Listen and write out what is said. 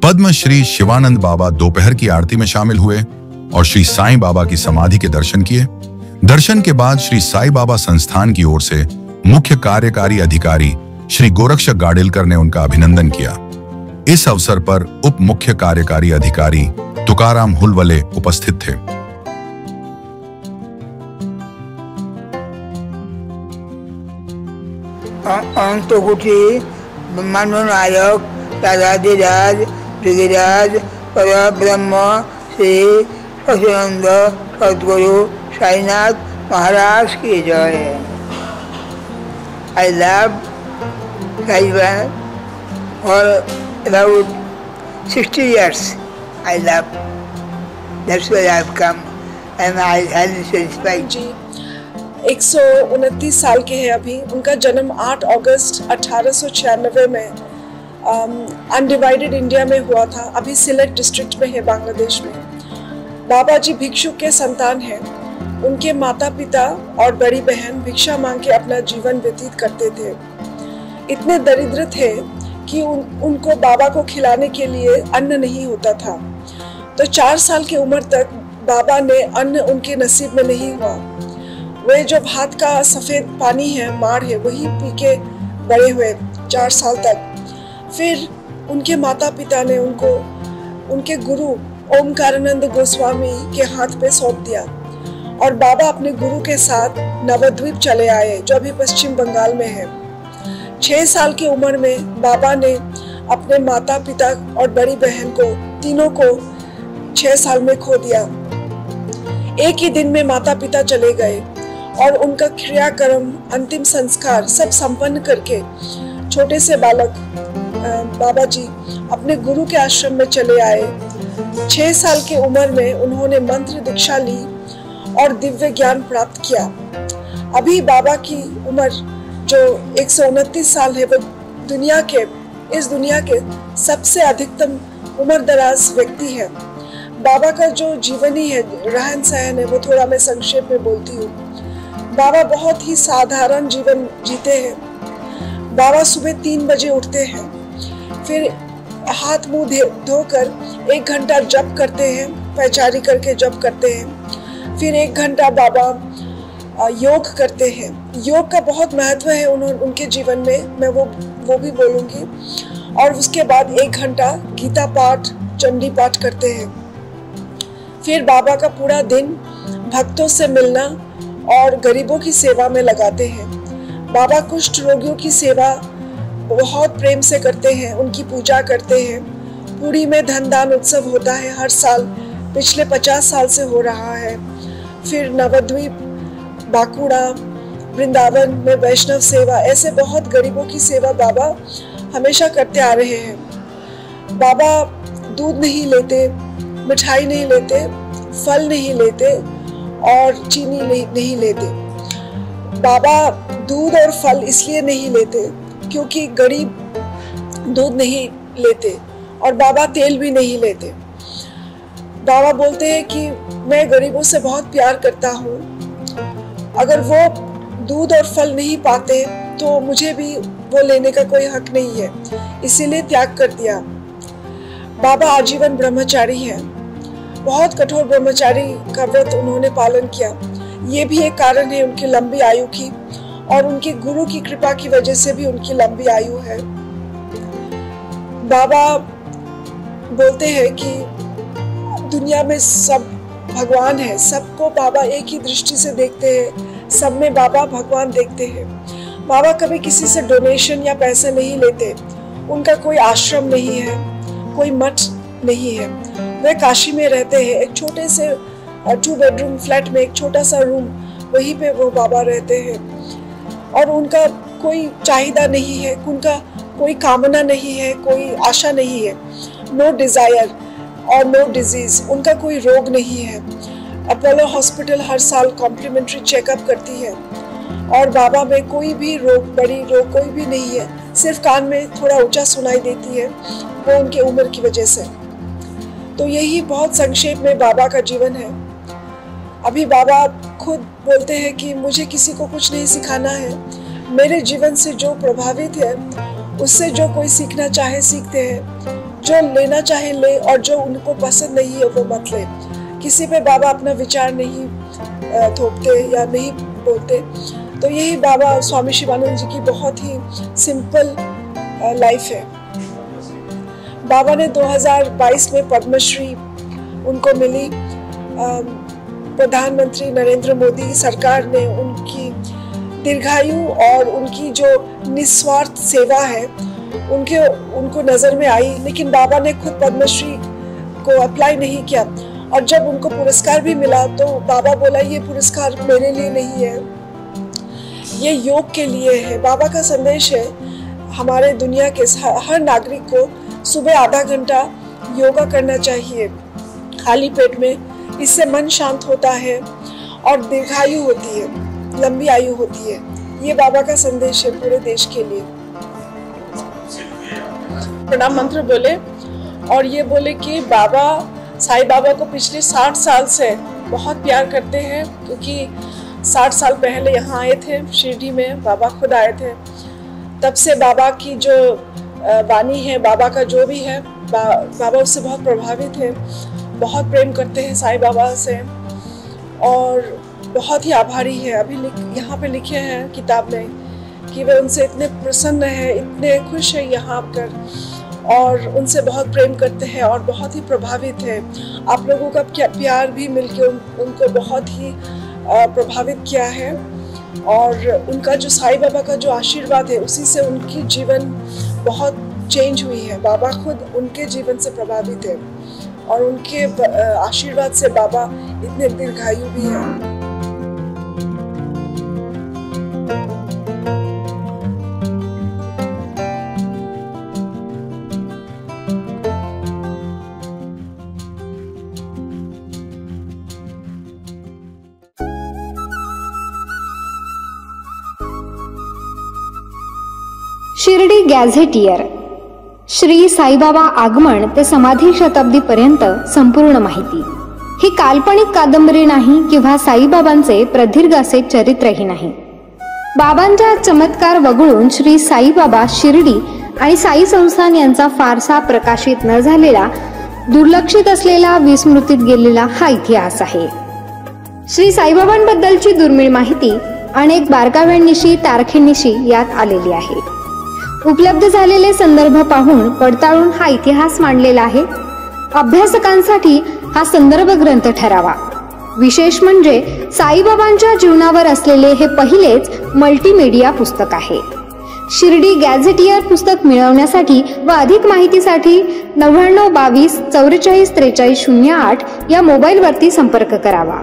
पद्म श्री शिवानंद बाबा दोपहर की आरती में शामिल हुए और श्री साईं बाबा की समाधि के दर्शन किए। दर्शन के बाद श्री साईं बाबा संस्थान की ओर से मुख्य कार्यकारी अधिकारी श्री गोरक्षक गाडेलकर ने उनका अभिनंदन किया। इस अवसर पर उप मुख्य कार्यकारी अधिकारी तुकाराम हुलवले उपस्थित थे। अंतकुटी ब्रह्मांडनायक राजाधिराज जगीराज परब्रह्म श्री सच्चिदानंद सद्गुरु साईनाथ महाराज की जय। I love Sai Baba for about 60 years. I love. That's why I've come and I highly satisfied. जी 129 साल के हैं अभी। उनका जन्म 8 अगस्त 1896 में अनडिवाइडेड इंडिया में हुआ था। अभी सिलेट डिस्ट्रिक्ट में है बांग्लादेश में। बाबा जी भिक्षु के संतान हैं। उनके माता पिता और बड़ी बहन भिक्षा मांग के अपना जीवन व्यतीत करते थे। इतने दरिद्र थे कि उनको बाबा को खिलाने के लिए अन्न नहीं होता था। तो 4 साल की उम्र तक बाबा ने अन्न उनके नसीब में नहीं हुआ। वे जो भात का सफ़ेद पानी है, माड़ है, वही पी के बड़े हुए 4 साल तक। फिर उनके माता पिता ने उनको उनके गुरु ओमकारानंद गोस्वामी के हाथ पे सौंप दिया और बाबा अपने गुरु के साथ नवद्वीप चले आए, जो अभी पश्चिम बंगाल में है। 6 साल की उम्र में बाबा ने अपने माता पिता और बड़ी बहन को तीनों को 6 साल में खो दिया। एक ही दिन में माता पिता चले गए और उनका क्रियाक्रम अंतिम संस्कार सब संपन्न करके छोटे से बालक बाबा जी अपने गुरु के आश्रम में चले आए। 6 साल की उम्र में उन्होंने मंत्र दीक्षा ली और दिव्य ज्ञान प्राप्त किया। अभी बाबा की उम्र जो 129 साल है, वो इस दुनिया के सबसे अधिकतम उम्र दराज व्यक्ति है। बाबा का जो जीवनी है, रहन सहन है, वो थोड़ा मैं संक्षेप में बोलती हूँ। बाबा बहुत ही साधारण जीवन जीते हैं। बाबा सुबह 3 बजे उठते हैं, फिर हाथ मुंह धोकर 1 घंटा जप करते हैं, पैचारी करके जप करते हैं। फिर 1 घंटा बाबा योग करते हैं। योग का बहुत महत्व है उनके जीवन में, मैं वो भी बोलूँगी। और उसके बाद 1 घंटा गीता पाठ, चंडी पाठ करते हैं। फिर बाबा का पूरा दिन भक्तों से मिलना और गरीबों की सेवा में लगाते हैं। बाबा कुष्ठ रोगियों की सेवा बहुत प्रेम से करते हैं, उनकी पूजा करते हैं। पुरी में धनदान उत्सव होता है हर साल, पिछले 50 साल से हो रहा है। फिर नवद्वीप, बांकुड़ा, वृंदावन में वैष्णव सेवा, ऐसे बहुत गरीबों की सेवा बाबा हमेशा करते आ रहे हैं। बाबा दूध नहीं लेते, मिठाई नहीं लेते, फल नहीं लेते और चीनी नहीं लेते। बाबा दूध और फल इसलिए नहीं लेते क्योंकि गरीब दूध नहीं लेते और बाबा तेल भी नहीं लेते। बाबा बोलते हैं कि मैं गरीबों से बहुत प्यार करता हूँ। अगर वो दूध और फल नहीं पाते तो मुझे भी वो लेने का कोई हक नहीं है, इसीलिए त्याग कर दिया। बाबा आजीवन ब्रह्मचारी हैं। बहुत कठोर ब्रह्मचारी का व्रत उन्होंने पालन किया। ये भी एक कारण है उनकी लंबी आयु की, और उनके गुरु की कृपा की वजह से भी उनकी लंबी आयु है। बाबा बोलते हैं कि दुनिया में सब भगवान है, सबको बाबा एक ही दृष्टि से देखते हैं, सब में बाबा भगवान देखते हैं। बाबा कभी किसी से डोनेशन या पैसे नहीं लेते। उनका कोई आश्रम नहीं है, कोई मठ नहीं है। वे काशी में रहते हैं, एक छोटे से 2 बेडरूम फ्लैट में एक छोटा सा रूम, वहीं पे वो बाबा रहते हैं। और उनका कोई चाहिदा नहीं है, उनका कोई कामना नहीं है, कोई आशा नहीं है। नो डिजायर और नो डिजीज, उनका कोई रोग नहीं है। अपोलो हॉस्पिटल हर साल कॉम्प्लीमेंट्री चेकअप करती है और बाबा में कोई भी रोग, बड़ी रोग कोई भी नहीं है। सिर्फ कान में थोड़ा ऊंचा सुनाई देती है, वो उनके उम्र की वजह से। तो यही बहुत संक्षेप में बाबा का जीवन है। अभी बाबा खुद बोलते हैं कि मुझे किसी को कुछ नहीं सिखाना है, मेरे जीवन से जो प्रभावित है उससे जो कोई सीखना चाहे सीखते हैं। जो लेना चाहे ले और जो उनको पसंद नहीं है वो मत ले। किसी पे बाबा अपना विचार नहीं थोपते या नहीं बोलते। तो यही बाबा स्वामी शिवानंद जी की बहुत ही सिंपल लाइफ है। बाबा ने 2022 में पद्मश्री उनको मिली। प्रधानमंत्री नरेंद्र मोदी सरकार ने उनकी दीर्घायु और उनकी जो निस्वार्थ सेवा है उनको नज़र में आई, लेकिन बाबा ने खुद पद्मश्री को अप्लाई नहीं किया। और जब उनको पुरस्कार भी मिला तो बाबा बोला ये पुरस्कार मेरे लिए नहीं है, ये योग के लिए है। बाबा का संदेश है हमारे दुनिया के हर नागरिक को सुबह आधा घंटा योगा करना चाहिए खाली पेट में। इससे मन शांत होता है और दीर्घायु होती है, लंबी आयु होती है। ये बाबा का संदेश है पूरे देश के लिए। प्रणाम मंत्र बोले और ये बोले कि बाबा साईं बाबा को पिछले 60 साल से बहुत प्यार करते हैं, क्योंकि 60 साल पहले यहाँ आए थे शिरडी में, बाबा खुद आए थे। तब से बाबा की जो वाणी है, बाबा का जो भी है, बाबा उससे बहुत प्रभावित है, बहुत प्रेम करते हैं साईं बाबा से और बहुत ही आभारी है। अभी यहाँ पे लिखे हैं किताब में कि वे उनसे इतने प्रसन्न है, इतने खुश है यहाँ आकर और उनसे बहुत प्रेम करते हैं और बहुत ही प्रभावित है। आप लोगों का प्यार भी मिलके उनको बहुत ही प्रभावित किया है और उनका जो साईं बाबा का जो आशीर्वाद है उसी से उनकी जीवन बहुत चेंज हुई है। बाबा खुद उनके जीवन से प्रभावित है और उनके आशीर्वाद से बाबा इतने दीर्घायु भी हैं। शिर्डी गॅझेटियर श्री साईबाबा आगमन ते समाधी शताब्दीपर्यंत संपूर्ण माहिती। ही काल्पनिक कादंबरी नाही किंवा साईबाबांचे प्रदीर्घ असे चरित्रही नाही। बाबांच्या चमत्कार वगळून श्री साईबाबा शिर्डी आणि साई संस्थान यांचा फारसा प्रकाशित न झालेला, दुर्लक्षित असलेला, विस्मृतीत गेलेला हा इतिहास आहे। श्री साईबाबांबद्दलची दुर्मिळ माहिती अनेक बारकाव्यांनिशी, तारखेनिशी यात आलेली आहे। उपलब्ध झालेले संदर्भ पाहून पडताळून हा इतिहास मांडलेला आहे। अभ्यासकांसाठी हा संदर्भ ग्रंथ ठरावा। विशेष म्हणजे साईबाबांच्या जीवनावर असलेले हे पहिलेच मल्टीमीडिया पुस्तक आहे। शिर्डी गॅझेटियर पुस्तक मिळवण्यासाठी व अधिक माहितीसाठी 99 22 44 43 08 या मोबाईलवरती संपर्क करावा।